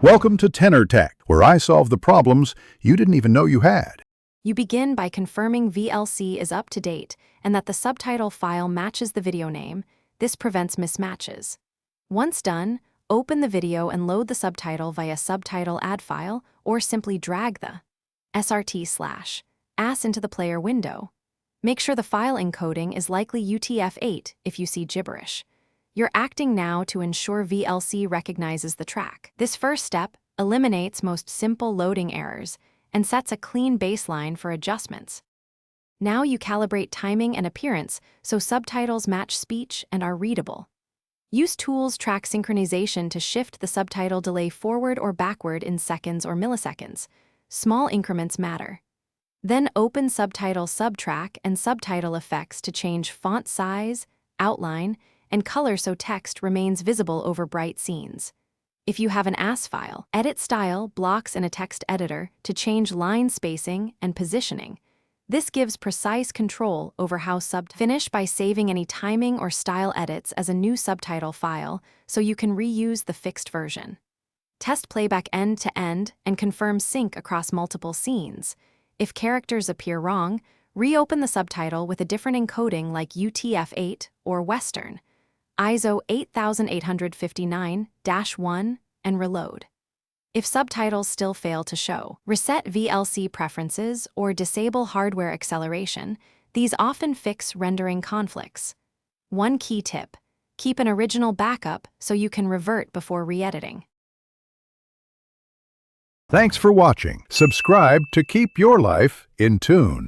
Welcome to Tenor Tech, where I solve the problems you didn't even know you had. You begin by confirming VLC is up to date and that the subtitle file matches the video name. This prevents mismatches. Once done, open the video and load the subtitle via Subtitle add file or simply drag the SRT/AS into the player window. Make sure the file encoding is likely UTF-8 if you see gibberish. You're acting now to ensure VLC recognizes the track. This first step eliminates most simple loading errors and sets a clean baseline for adjustments. Now you calibrate timing and appearance so subtitles match speech and are readable. Use tools track synchronization to shift the subtitle delay forward or backward in seconds or milliseconds. Small increments matter. Then open Subtitle Subtrack and Subtitle Effects to change font size, outline, and color so text remains visible over bright scenes. If you have an AS file, edit style, blocks in a text editor to change line spacing and positioning. This gives precise control over how finish by saving any timing or style edits as a new subtitle file so you can reuse the fixed version. Test playback end to end and confirm sync across multiple scenes. If characters appear wrong, reopen the subtitle with a different encoding like UTF-8 or Western. ISO 8859-1 and reload. If subtitles still fail to show, reset VLC preferences or disable hardware acceleration. These often fix rendering conflicts. One key tip: keep an original backup so you can revert before re-editing. Thanks for watching. Subscribe to keep your life in tune.